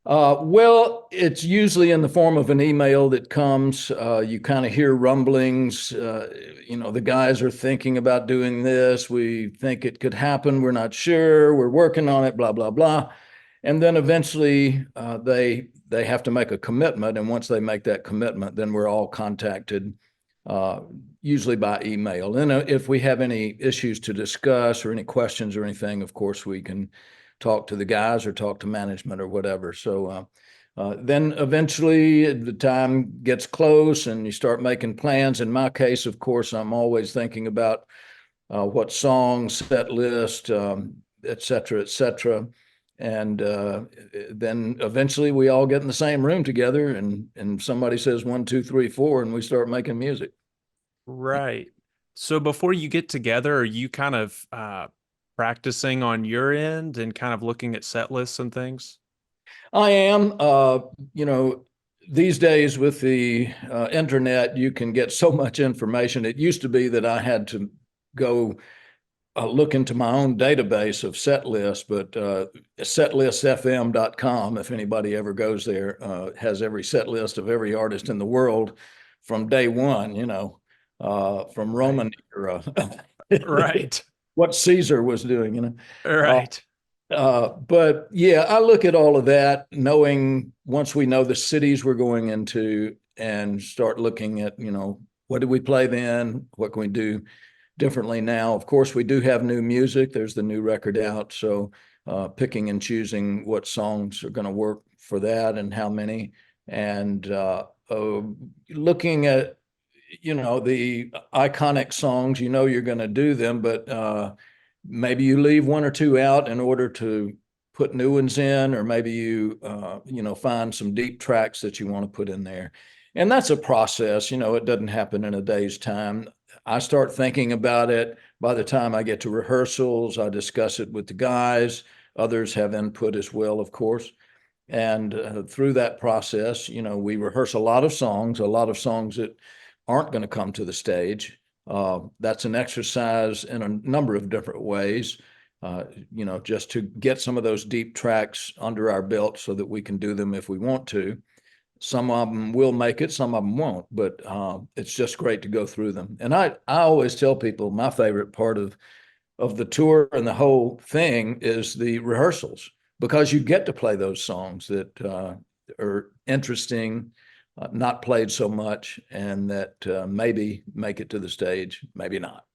Well, it's usually in the form of an email that comes. You kind of hear rumblings. The guys are thinking about doing this. We think it could happen. We're not sure. We're working on it. Blah blah blah. And then eventually, they have to make a commitment. And once they make that commitment, then we're all contacted, uh, usually by email. And if we have any issues to discuss or any questions or anything, of course we can talk to the guys or talk to management or whatever. So then eventually the time gets close and you start making plans. In my case, of course, I'm always thinking about what songs, set list, et cetera, et cetera. And then eventually we all get in the same room together and somebody says one, two, three, four, and we start making music. Right. So before you get together, are you kind of practicing on your end and kind of looking at set lists and things? I am. You know, these days with the internet, you can get so much information. It used to be that I had to go look into my own database of set lists, but setlistfm.com, if anybody ever goes there, has every set list of every artist in the world from day one, from Right. Roman era, Right. what Caesar was doing. Uh, Right. but yeah, I look at all of that, knowing once we know the cities we're going into and start looking at, what did we play then? What can we do differently now? Of course, we do have new music. There's the new record out. So picking and choosing what songs are going to work for that and how many. And looking at, the iconic songs, you're going to do them, but maybe you leave one or two out in order to put new ones in, or maybe you find some deep tracks that you want to put in there. And that's a process. It doesn't happen in a day's time. I start thinking about it. By the time I get to rehearsals, I discuss it with the guys. Others have input as well, of course. And through that process, we rehearse a lot of songs that aren't going to come to the stage. That's an exercise in a number of different ways, just to get some of those deep tracks under our belt so that we can do them if we want to. Some of them will make it, some of them won't, but it's just great to go through them. And I always tell people my favorite part of the tour and the whole thing is the rehearsals, because you get to play those songs that are interesting, not played so much, and that maybe make it to the stage, maybe not.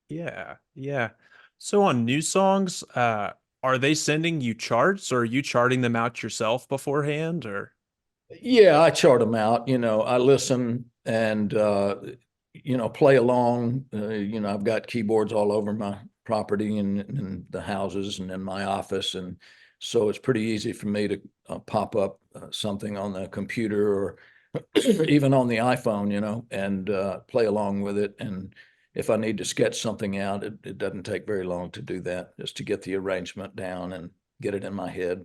Yeah. Yeah. So on new songs, are they sending you charts or are you charting them out yourself beforehand or? Yeah, I chart them out. I listen and play along. I've got keyboards all over my property and the houses and in my office, and so it's pretty easy for me to pop up something on the computer or even on the iPhone, and play along with it. And if I need to sketch something out, it doesn't take very long to do that, just to get the arrangement down and get it in my head.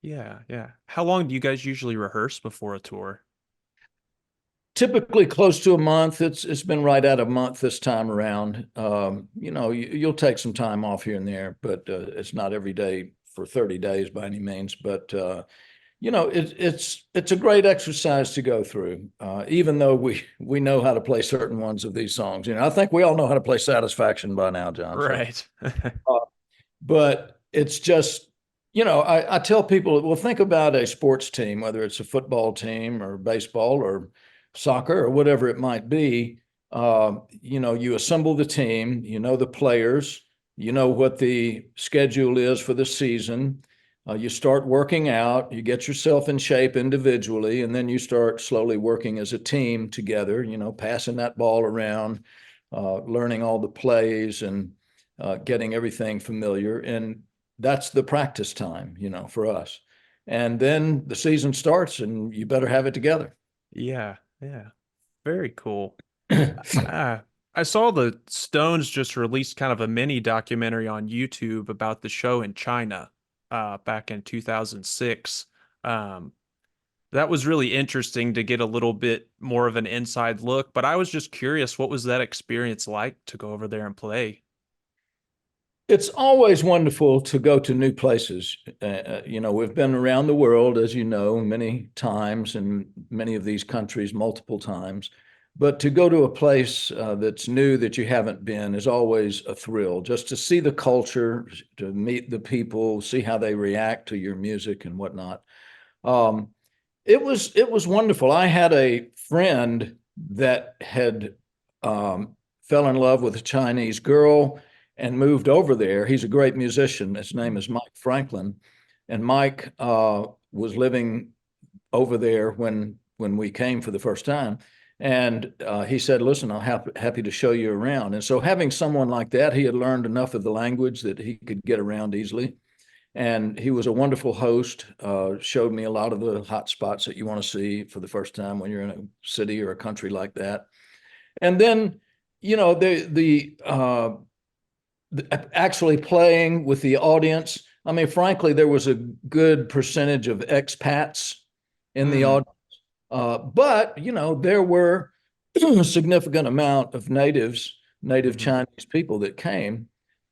Yeah, yeah. How long do you guys usually rehearse before a tour? Typically close to a month. It's been right at a month this time around. You'll take some time off here and there, but it's not every day for 30 days by any means. But it's a great exercise to go through. Even though we know how to play certain ones of these songs. I think we all know how to play Satisfaction by now, John. So, Right. uh, but it's just, I tell people, well, think about a sports team, whether it's a football team or baseball or soccer or whatever it might be. You assemble the team, the players, what the schedule is for the season. You start working out, you get yourself in shape individually, and then you start slowly working as a team together, passing that ball around, learning all the plays and getting everything familiar. And that's the practice time, for us. And then the season starts and you better have it together. Yeah, yeah. Very cool. Uh, I saw the Stones just released kind of a mini documentary on YouTube about the show in China back in 2006. Um, that was really interesting to get a little bit more of an inside look, but I was just curious, what was that experience like to go over there and play? It's always wonderful to go to new places. We've been around the world, as you know, many times in many of these countries, multiple times. But to go to a place that's new that you haven't been is always a thrill. Just to see the culture, to meet the people, see how they react to your music and whatnot. Um, it was wonderful. I had a friend that had fell in love with a Chinese girl and moved over there. He's a great musician. His name is Mike Franklin, and Mike was living over there when we came for the first time. And he said, "Listen, I'm happy to show you around." And so, having someone like that, he had learned enough of the language that he could get around easily. And he was a wonderful host, showed me a lot of the hot spots that you want to see for the first time when you're in a city or a country like that. And then, you know, actually playing with the audience. I mean, frankly, there was a good percentage of expats in the Mm, audience, but there were a significant amount of native hmm. Chinese people that came,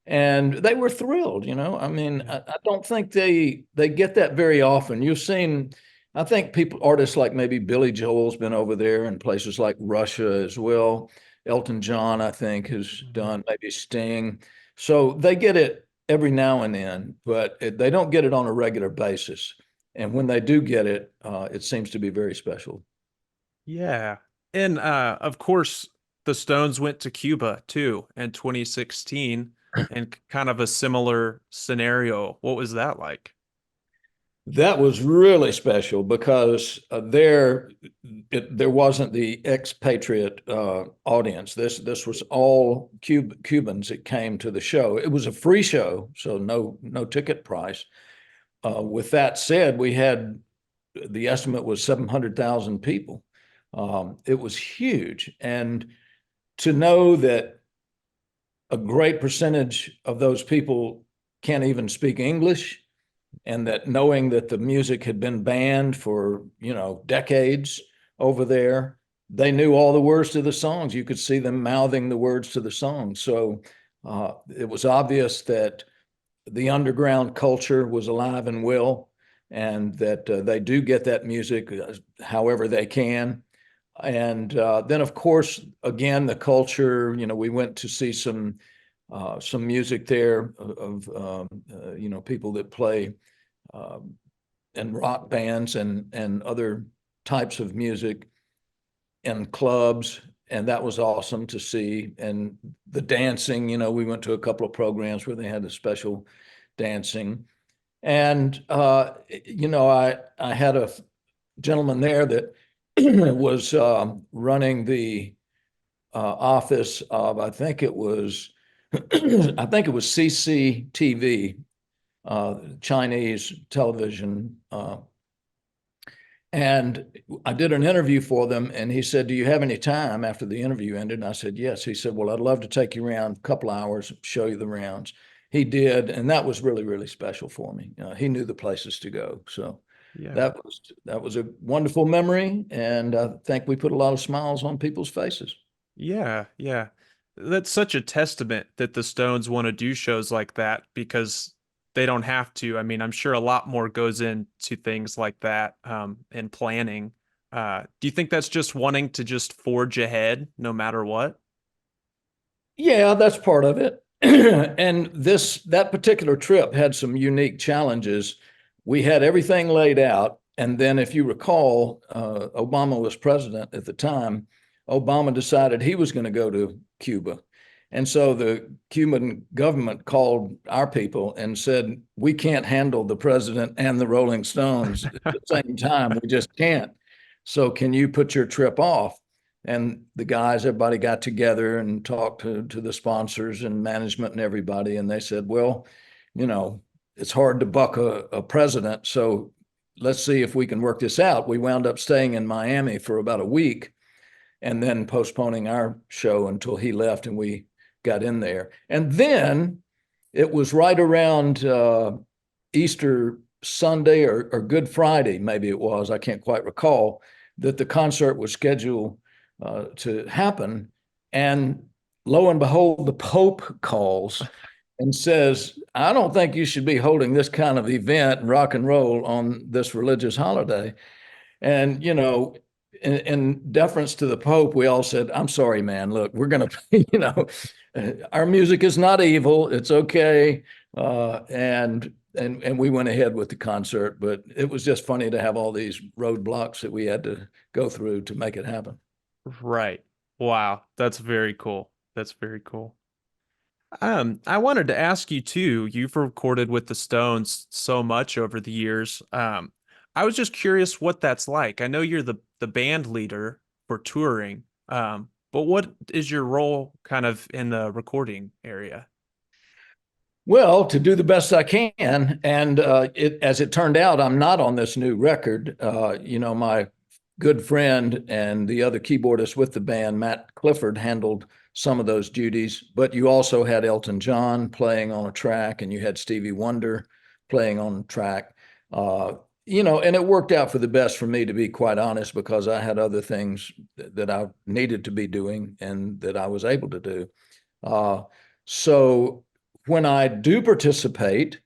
and they were thrilled. I mean, Yeah. I don't think they get that very often. You've seen, I think artists like maybe Billy Joel's been over there, and places like Russia as well. Elton John, I think, has Mhm. done, maybe Sting. So they get it every now and then, but they don't get it on a regular basis. And when they do get it, it seems to be very special. Yeah. And of course, the Stones went to Cuba too in 2016 and kind of a similar scenario. What was that like? That was really special because there wasn't the expatriate audience. This was all Cubans that came to the show. It was a free show, so no ticket price. With that said, we had the estimate was 700,000 people. It was huge, and to know that a great percentage of those people can't even speak English, and that knowing that the music had been banned for decades over there, they knew all the words to the songs. You could see them mouthing the words to the songs. So it was obvious that the underground culture was alive and well, and that they do get that music however they can. And then, of course, again, the culture. We went to see some music there of people that play and rock bands and other types of music in clubs. And that was awesome to see. And the dancing, we went to a couple of programs where they had the special dancing. And, I had a gentleman there that was running the office of, I think it was CCTV, Chinese television. And I did an interview for them, and he said, "Do you have any time after the interview ended?" And I said, "Yes." He said, "Well, I'd love to take you around a couple hours, show you the rounds." He did, and that was really, really special for me. He knew the places to go. So Yeah. that was a wonderful memory, and I think we put a lot of smiles on people's faces. Yeah, yeah. That's such a testament that the Stones want to do shows like that because they don't have to. I mean, I'm sure a lot more goes into things like that and planning. Do you think that's just wanting to just forge ahead no matter what? Yeah, that's part of it. And that particular trip had some unique challenges. We had everything laid out, and then, if you recall, Obama was president at the time. Obama decided he was going to go to Cuba, and so the Cuban government called our people and said, "We can't handle the president and the Rolling Stones at the same time. We just can't. So, can you put your trip off?" And the guys, everybody got together and talked to the sponsors and management and everybody. And they said, "Well, it's hard to buck a president. So let's see if we can work this out." We wound up staying in Miami for about a week and then postponing our show until he left and we got in there. And then it was right around Easter Sunday or Good Friday, maybe it was, I can't quite recall, that the concert was scheduled to happen. And lo and behold, the Pope calls and says, I don't think you should be holding this kind of event, rock and roll, on this religious holiday. And, in deference to the Pope, we all said, I'm sorry, man. Look, we're going to, our music is not evil. It's okay. And we went ahead with the concert, but it was just funny to have all these roadblocks that we had to go through to make it happen. Right. Wow. That's very cool. That's very cool. I wanted to ask you too, you've recorded with the Stones so much over the years. I was just curious what that's like. I know you're the band leader for touring. But what is your role kind of in the recording area? Well, to do the best I can, and as it turned out, I'm not on this new record. My good friend and the other keyboardist with the band, Matt Clifford, handled some of those duties. But you also had Elton John playing on a track, and you had Stevie Wonder playing on a track. And it worked out for the best for me, to be quite honest, because I had other things that I needed to be doing and that I was able to do. Uh, so when I do participate,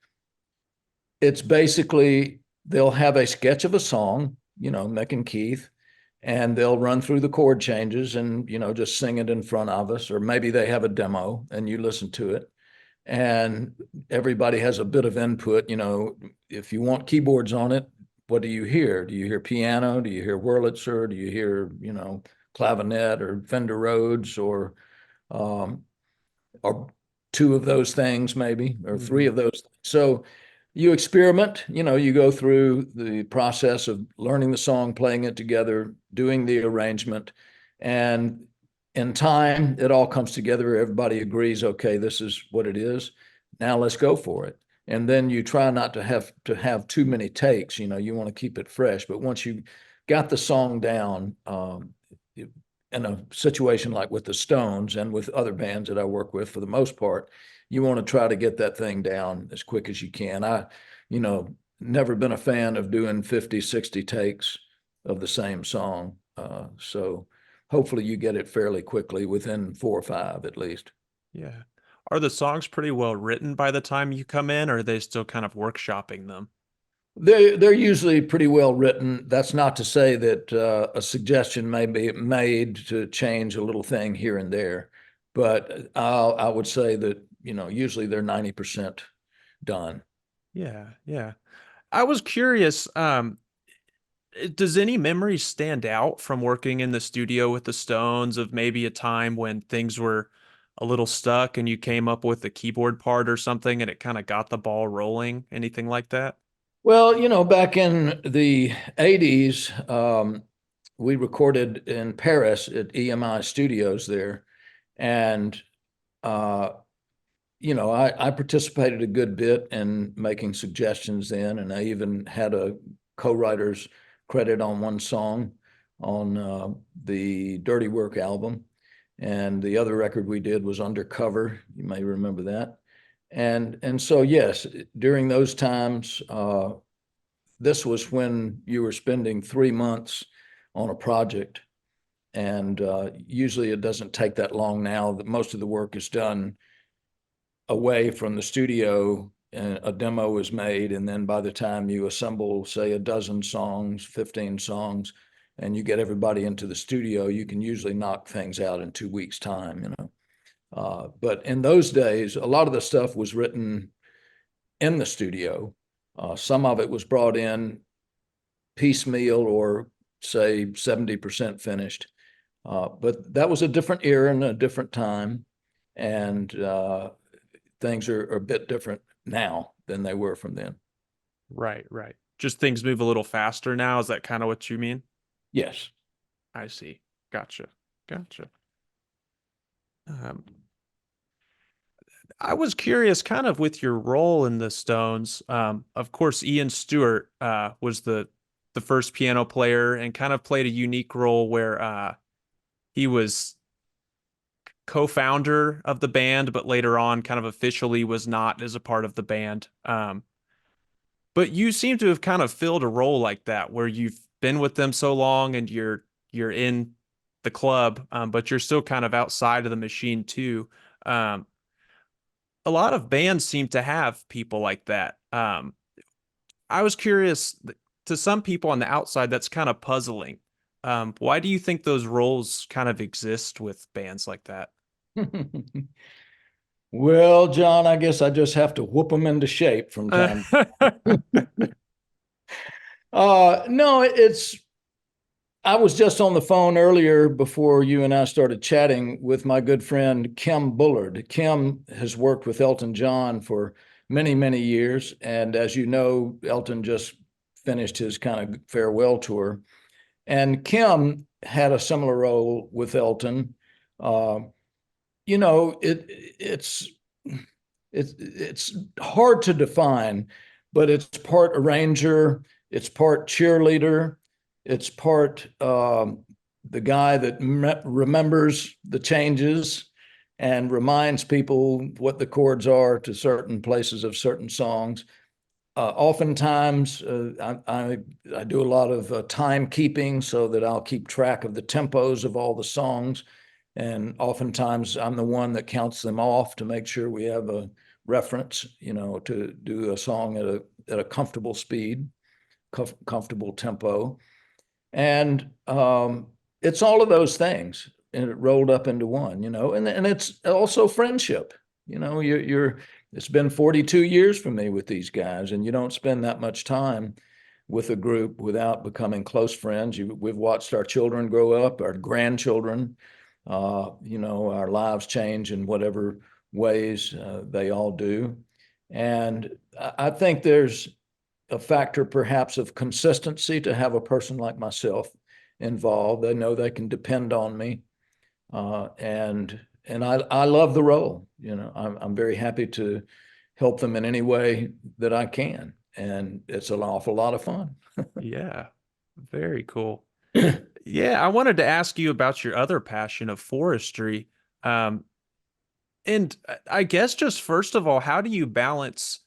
it's basically they'll have a sketch of a song, Mick and Keith, and they'll run through the chord changes and, just sing it in front of us. Or maybe they have a demo and you listen to it. And everybody has a bit of input. If you want keyboards on it, what do you hear? Do you hear piano? Do you hear Wurlitzer? Do you hear, clavinet or Fender Rhodes um, or two of those things, maybe, or three Hmm. of those. So you experiment, you go through the process of learning the song, playing it together, doing the arrangement. And in time, it all comes together. Everybody agrees, okay, this is what it is. Now let's go for it. And then you try not to have too many takes. You want to keep it fresh. But once you got the song down, in a situation like with the Stones and with other bands that I work with, for the most part, you want to try to get that thing down as quick as you can. You know, never been a fan of doing 50, 60 takes of the same song. So hopefully you get it fairly quickly within 4 or 5 at least. Yeah. Are the songs pretty well written by the time you come in, or are they still kind of workshopping them? They're usually pretty well written. That's not to say that a suggestion may be made to change a little thing here and there, but I would say that usually they're 90% done. Yeah, yeah. I was curious, does any memory stand out from working in the studio with the Stones of maybe a time when things were a little stuck and you came up with a keyboard part or something and it kind of got the ball rolling? Anything like that? Well, back in the 80s, we recorded in Paris at EMI Studios there, and uh, I participated a good bit in making suggestions then, and I even had a co-writer's credit on one song on the Dirty Work album. And the other record we did was Undercover. You may remember that. And so yes, during those times, this was when you were spending 3 months on a project, and usually it doesn't take that long now. That most of the work is done away from the studio, and a demo is made, and then by the time you assemble, say, a dozen songs, 15 songs, and you get everybody into the studio, you can usually knock things out in 2 weeks' time. But in those days, a lot of the stuff was written in the studio. Some of it was brought in piecemeal or say 70% finished. But that was a different era and a different time. And things are a bit different now than they were from then. Right, right. Just things move a little faster now. Is that kind of what you mean? Yes. I see. Gotcha. Gotcha. Um, I was curious, kind of with your role in the Stones. Of course, Ian Stewart was the first piano player and kind of played a unique role where he was co-founder of the band, but later on, kind of officially was not as a part of the band. But you seem to have kind of filled a role like that, where you've been with them so long and you're in the club, but you're still kind of outside of the machine too. Um, a lot of bands seem to have people like that. I was curious, to some people on the outside, that's kind of puzzling. Why do you think those roles kind of exist with bands like that? Well, John, I guess I just have to whoop them into shape from time. No, I was just on the phone earlier before you and I started chatting with my good friend Kim Bullard. Kim has worked with Elton John for many, many years. And as you know, Elton just finished his kind of farewell tour. And Kim had a similar role with Elton. Uh, you know, it's hard to define, but it's part arranger, it's part cheerleader, it's part the guy that remembers the changes and reminds people what the chords are to certain places of certain songs. Oftentimes, I do a lot of timekeeping so that I'll keep track of the tempos of all the songs. And oftentimes, I'm the one that counts them off to make sure we have a reference, to do a song at a comfortable speed, comfortable tempo. And it's all of those things, and it rolled up into one, and it's also friendship. You're it's been 42 years for me with these guys, and you don't spend that much time with a group without becoming close friends. We've watched our children grow up, our grandchildren, our lives change in whatever ways they all do. And I think there's a factor perhaps of consistency to have a person like myself involved. They know they can depend on me, and I love the role. I'm very happy to help them in any way that I can, and it's an awful lot of fun. Yeah, very cool. Yeah, I wanted to ask you about your other passion of forestry. Um, and I guess just first of all, how do you balance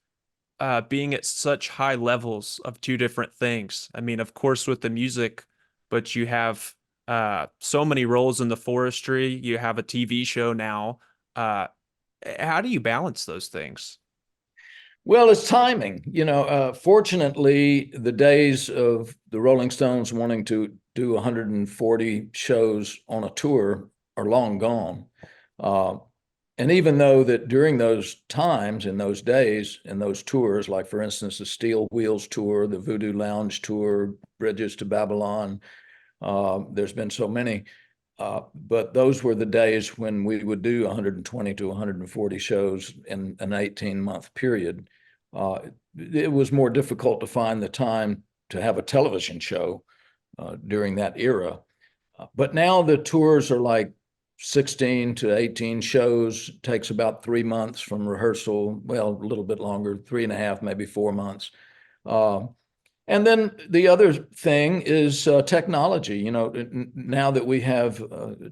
being at such high levels of two different things? I mean, of course, with the music, but you have so many roles in the forestry. You have a TV show now. Uh, how do you balance those things? Well, it's timing. Fortunately, the days of the Rolling Stones wanting to do 140 shows on a tour are long gone. Uh, and even though that during those times, in those days, in those tours, like for instance, the Steel Wheels tour, the Voodoo Lounge tour, Bridges to Babylon, there's been so many. But those were the days when we would do 120 to 140 shows in an 18-month period. Uh, it was more difficult to find the time to have a television show during that era. But now the tours are like 16 to 18 shows, takes about 3 months from rehearsal, well, a little bit longer, 3.5, maybe 4 months. Uh, and then the other thing is technology. Now that we have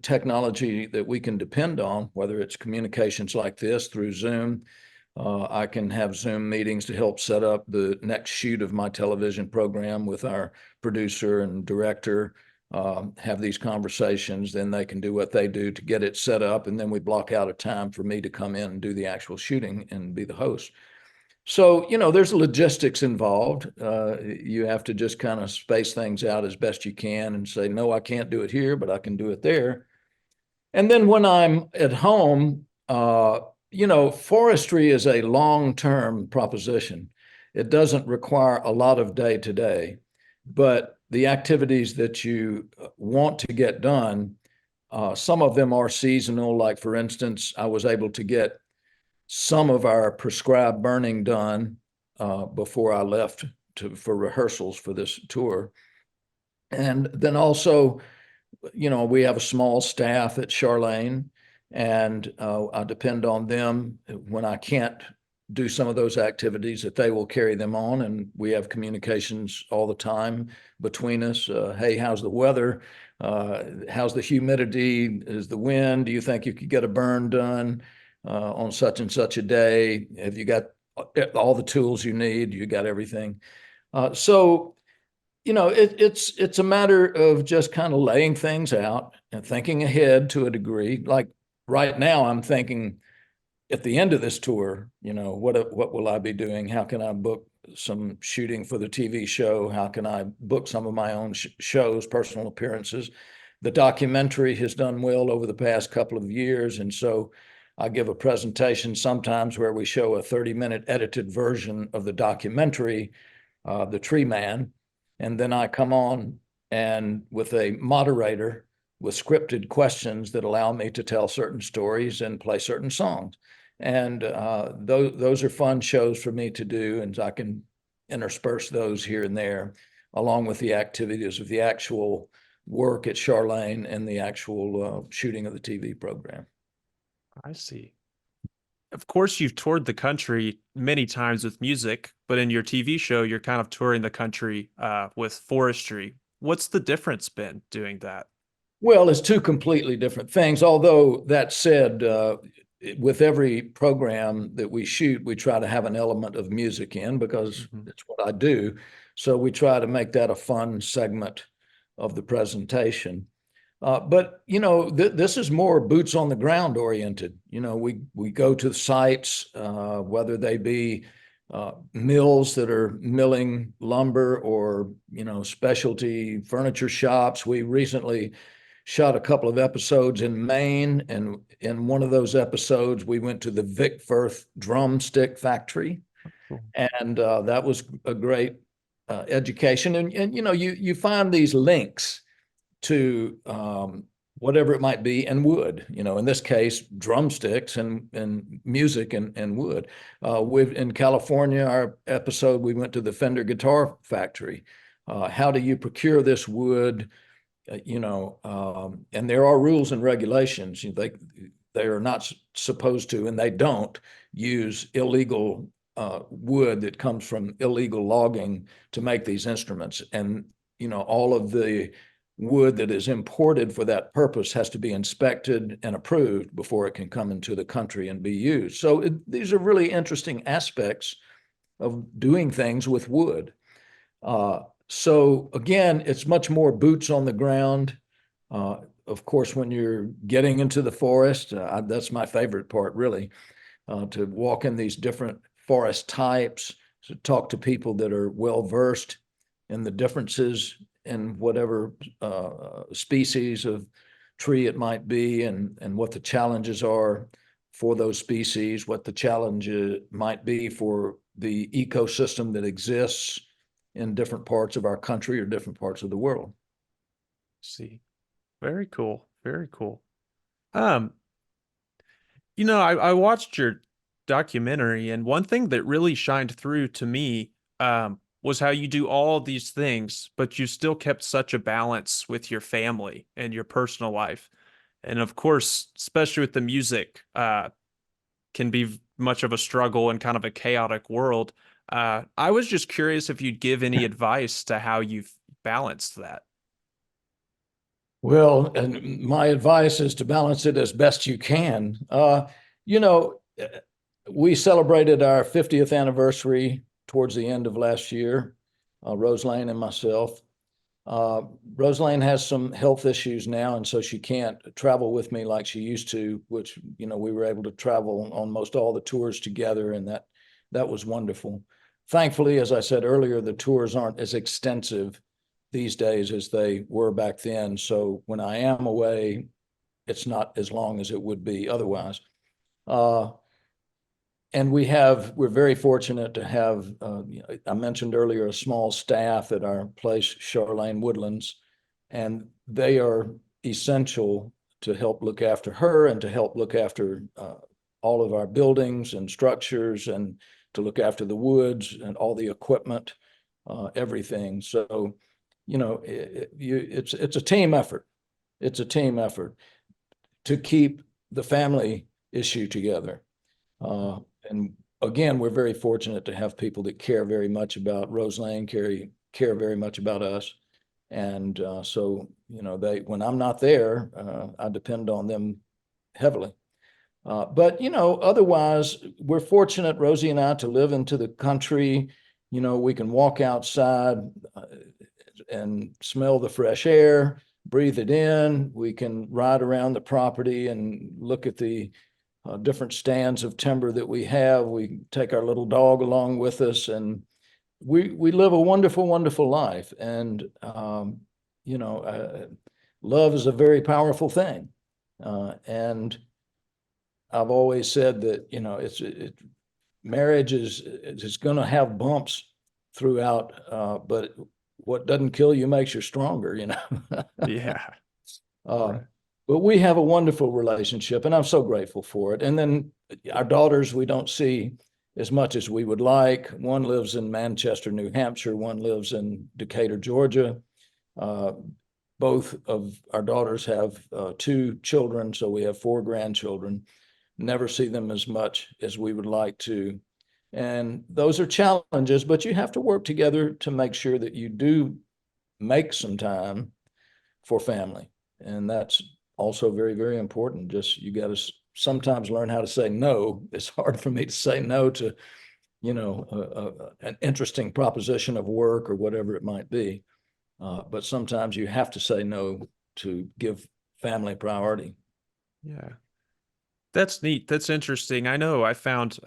technology that we can depend on, whether it's communications like this through Zoom, I can have Zoom meetings to help set up the next shoot of my television program with our producer and director, have these conversations. Then they can do what they do to get it set up. And then we block out a time for me to come in and do the actual shooting and be the host. So, there's logistics involved. You have to just kind of space things out as best you can and say, no, I can't do it here, but I can do it there. And then when I'm at home, forestry is a long-term proposition. It doesn't require a lot of day to day, but the activities that you want to get done, some of them are seasonal. Like, for instance, I was able to get some of our prescribed burning done before I left for rehearsals for this tour. And then also, we have a small staff at Charlene, and I depend on them when I can't do some of those activities that they will carry them on. And we have communications all the time between us. Hey, how's the weather? How's the humidity? Is the wind? Do you think you could get a burn done on such and such a day? Have you got all the tools you need? You got everything. So it's a matter of just kind of laying things out and thinking ahead to a degree. Like right now, I'm thinking at the end of this tour, what will I be doing? How can I book some shooting for the TV show? How can I book some of my own shows, personal appearances? The documentary has done well over the past couple of years, and so I give a presentation sometimes where we show a 30-minute edited version of the documentary, The Tree Man, and then I come on and with a moderator with scripted questions that allow me to tell certain stories and play certain songs. And those are fun shows for me to do, and I can intersperse those here and there, along with the activities of the actual work at Charlene and the actual shooting of the TV program. I see. Of course, you've toured the country many times with music, but in your TV show, you're kind of touring the country with forestry. What's the difference been doing that? Well, it's two completely different things. Although that said, with every program that we shoot, we try to have an element of music in because it's what I do. So we try to make that a fun segment of the presentation. But this is more boots on the ground oriented. We go to the sites, whether they be mills that are milling lumber or specialty furniture shops. We recently shot a couple of episodes in Maine, and in one of those episodes, we went to the Vic Firth drumstick factory, Cool. and that was a great education. And you find these links to whatever it might be, and wood. In this case, drumsticks and music and wood. In California, our episode, we went to the Fender guitar factory. How do you procure this wood? And there are rules and regulations. They are not supposed to, and they don't use illegal wood that comes from illegal logging to make these instruments. And all of the wood that is imported for that purpose has to be inspected and approved before it can come into the country and be used. So these are really interesting aspects of doing things with wood. So again, it's much more boots on the ground. Of course, when you're getting into the forest, that's my favorite part, really, to walk in these different forest types, to talk to people that are well versed in the differences in whatever species of tree it might be, and what the challenges are for those species, what the challenge might be for the ecosystem that exists in different parts of our country or different parts of the world. See, very cool. Very cool. Um, I watched your documentary, and one thing that really shined through to me was how you do all these things, but you still kept such a balance with your family and your personal life. And of course, especially with the music, can be much of a struggle and kind of a chaotic world. I was just curious if you'd give any advice to how you've balanced that. Well, and my advice is to balance it as best you can. You know, we celebrated our 50th anniversary towards the end of last year, Roselane and myself. Roselane has some health issues now, and so she can't travel with me like she used to, which, we were able to travel on most all the tours together, and that was wonderful. Thankfully, as I said earlier, the tours aren't as extensive these days as they were back then. So when I am away, it's not as long as it would be otherwise. And we're very fortunate to have, I mentioned earlier, a small staff at our place, Charlene Woodlands, and they are essential to help look after her and to help look after all of our buildings and structures, and to look after the woods and all the equipment, everything. So, it's a team effort. It's a team effort to keep the family issue together. And again, we're very fortunate to have people that care very much about Roselane, care very much about us. And so, when I'm not there, I depend on them heavily. But, otherwise, we're fortunate, Rosie and I, to live into the country. We can walk outside and smell the fresh air, breathe it in. We can ride around the property and look at the different stands of timber that we have. We take our little dog along with us, and we live a wonderful, wonderful life. And you know, love is a very powerful thing. And I've always said that, you know, marriage is going to have bumps throughout, but what doesn't kill you makes you stronger, you know. Yeah. Uh, Right. but we have a wonderful relationship, and I'm so grateful for it. And then our daughters, we don't see as much as we would like. One lives in Manchester, New Hampshire. One lives in Decatur, Georgia. Uh, both of our daughters have two children, so we have four grandchildren. Never see them as much as we would like to. And those are challenges, but you have to work together to make sure that you do make some time for family. And that's also very, very important. Just you got to sometimes learn how to say no. It's hard for me to say no to, you know, an interesting proposition of work or whatever it might be. But sometimes you have to say no to give family priority. Yeah. That's neat. That's interesting. I know I found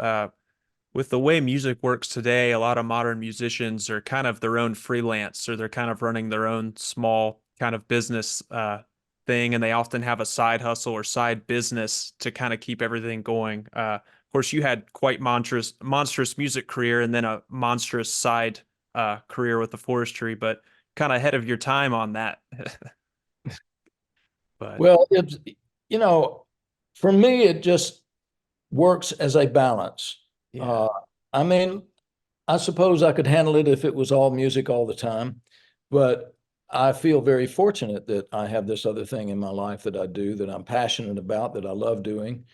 with the way music works today, a lot of modern musicians are kind of their own freelance, or they're kind of running their own small kind of business thing, and they often have a side hustle or side business to kind of keep everything going. Of course, you had quite monstrous music career, and then a monstrous side career with the forestry, but kind of ahead of your time on that. But Well, it's, you know, for me, it just works as a balance. yeah, Uh, I mean, I suppose I could handle it if it was all music all the time, but I feel very fortunate that I have this other thing in my life that I do that I'm passionate about, that I love doing.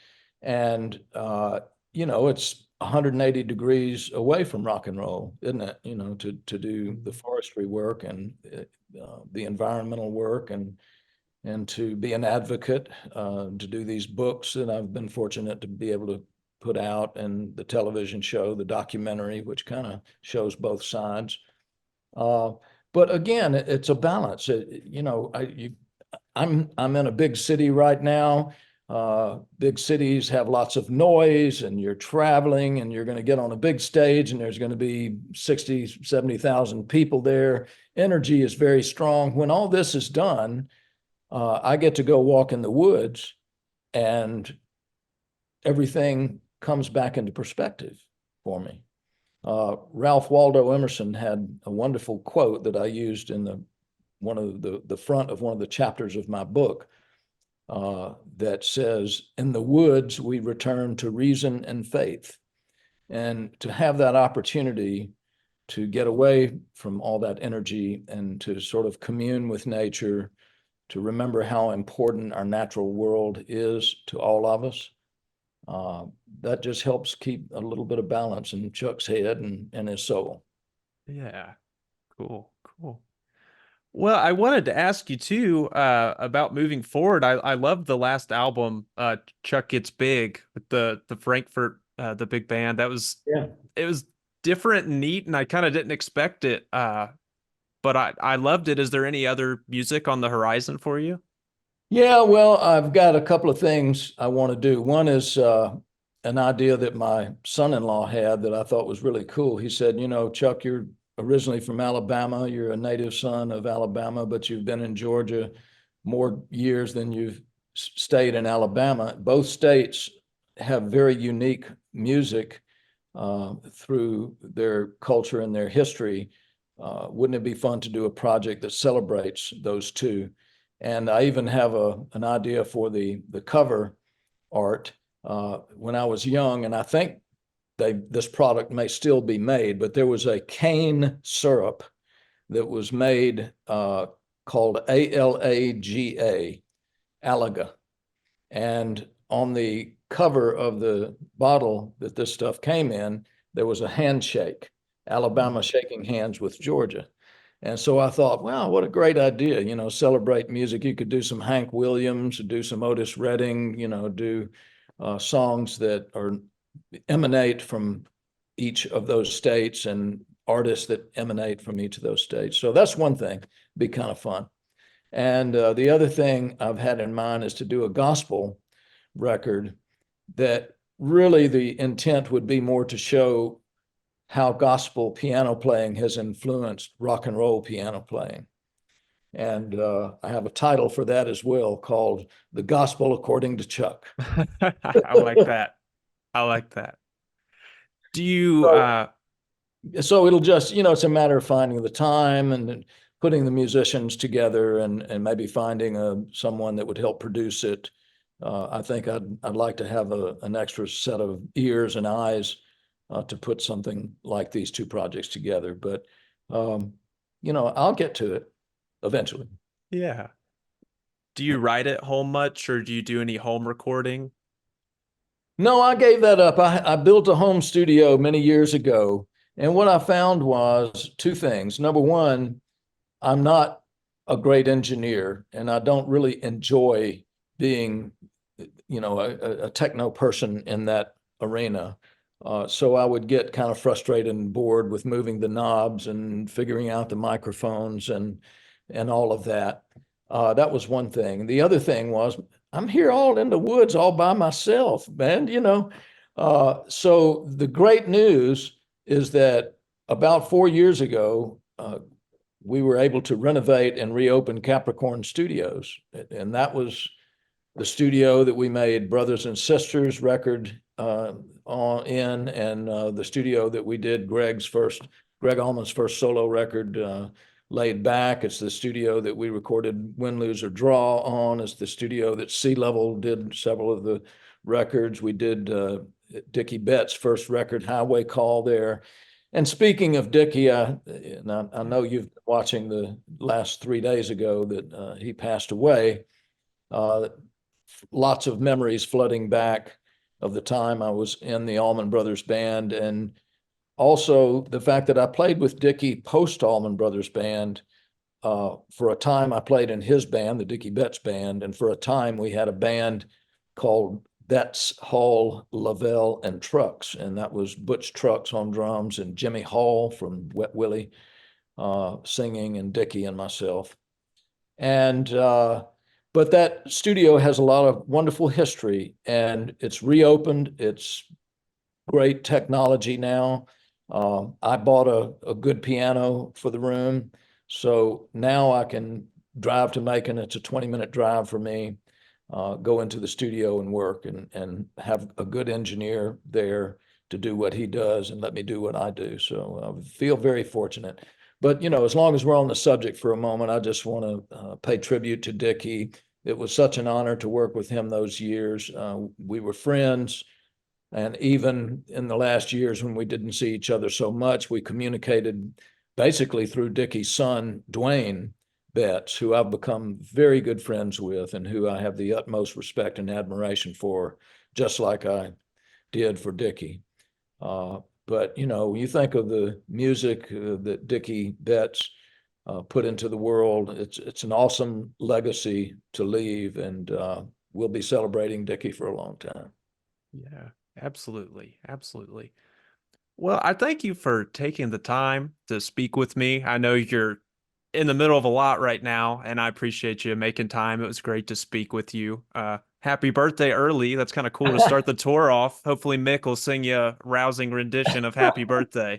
And, you know, it's 180 degrees away from rock and roll, isn't it? You know, to do the forestry work and the environmental work and to be an advocate, to do these books that I've been fortunate to be able to put out, and the television show, the documentary, which kind of shows both sides. Uh, but again, it's a balance. You know, I'm in a big city right now. Big cities have lots of noise, and you're traveling, and you're going to get on a big stage, and there's going to be 60, 70,000 people there. Energy is very strong. When all this is done, I get to go walk in the woods, and everything comes back into perspective for me. Ralph Waldo Emerson had a wonderful quote that I used in the front of one of the chapters of my book, that says, "In the woods we return to reason and faith." And to have that opportunity to get away from all that energy and to sort of commune with nature, to remember how important our natural world is to all of us. Uh, that just helps keep a little bit of balance in Chuck's head and his soul. yeah, cool, cool. Well, I wanted to ask you too about moving forward. I love the last album, Chuck Gets Big, with the Frankfurt the big band. Yeah. It was different and neat, and I kind of didn't expect it. But I loved it. Is there any other music on the horizon for you? Yeah, well, I've got a couple of things I want to do. One is an idea that my son-in-law had that I thought was really cool. He said, you know, Chuck, you're originally from Alabama. You're a native son of Alabama, but you've been in Georgia more years than you've stayed in Alabama. Both states have very unique music through their culture and their history. Wouldn't it be fun to do a project that celebrates those two? And I even have an idea for the cover art. When I was young, and I think this product may still be made, but there was a cane syrup that was made called ALAGA, Alaga. And on the cover of the bottle that this stuff came in, there was a handshake, Alabama shaking hands with Georgia. And so I thought, wow, what a great idea, you know, celebrate music. You could do some Hank Williams, do some Otis Redding, you know, do songs that emanate from each of those states and artists that emanate from each of those states. So that's one thing, be kind of fun. And the other thing I've had in mind is to do a gospel record that really the intent would be more to show how gospel piano playing has influenced rock and roll piano playing. And I have a title for that as well called The Gospel According to Chuck. I like that. I like that. Do you So, so it'll just, it's a matter of finding the time and putting the musicians together and maybe finding someone that would help produce it. I think I'd like to have an extra set of ears and eyes to put something like these two projects together. But, um, I'll get to it eventually. yeah. Do you write at home much or do you do any home recording? No, I gave that up. I built a home studio many years ago. And what I found was two things. Number one, I'm not a great engineer and I don't really enjoy being, a techno person in that arena. So I would get kind of frustrated and bored with moving the knobs and figuring out the microphones and all of that. That was one thing. The other thing was I'm here all in the woods all by myself, man. So the great news is that about 4 years ago, we were able to renovate and reopen Capricorn Studios. And that was the studio that we made Brothers and Sisters record in, and the studio that we did Greg Allman's first solo record, Laid Back. It's the studio that we recorded Win, Lose, or Draw on. It's the studio that Leavell did several of the records. We did Dickie Betts' first record, Highway Call, there. And speaking of Dickie, I know you've been watching the last 3 days ago that he passed away. Uh, Lots of memories flooding back of the time I was in the Allman Brothers Band, and also the fact that I played with Dickie post Allman Brothers Band. For a time, I played in his band, the Dickie Betts Band, and for a time we had a band called Betts, Hall, Leavell, and Trucks, and that was Butch Trucks on drums and Jimmy Hall from Wet Willie singing, and Dickie and myself. And but that studio has a lot of wonderful history, and it's reopened. It's great technology now. I bought a good piano for the room, so now I can drive to Macon. It's a 20-minute drive for me. Go into the studio and work, and have a good engineer there to do what he does and let me do what I do. So I feel very fortunate. But as long as we're on the subject for a moment, I just want to pay tribute to Dickie. It was such an honor to work with him those years. We were friends. And even in the last years when we didn't see each other so much, we communicated basically through Dickie's son, Dwayne Betts, who I've become very good friends with and who I have the utmost respect and admiration for, just like I did for Dickie. But you think of the music that Dickie Betts put into the world. It's an awesome legacy to leave, and we'll be celebrating Dickie for a long time. Yeah, absolutely. Absolutely. Well, I thank you for taking the time to speak with me. I know you're in the middle of a lot right now, and I appreciate you making time. It was great to speak with you. Happy birthday early. That's kind of cool to start the tour off. Hopefully Mick will sing you a rousing rendition of Happy Birthday.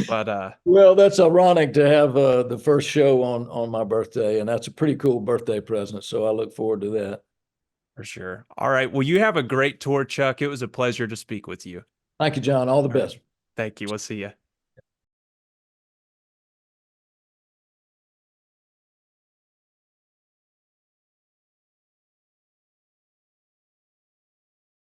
But Well, that's ironic to have the first show on my birthday, and that's a pretty cool birthday present. So I look forward to that. for sure. All right. Well, you have a great tour, Chuck. It was a pleasure to speak with you. Thank you, John. All the All right. best. Thank you. We'll see you.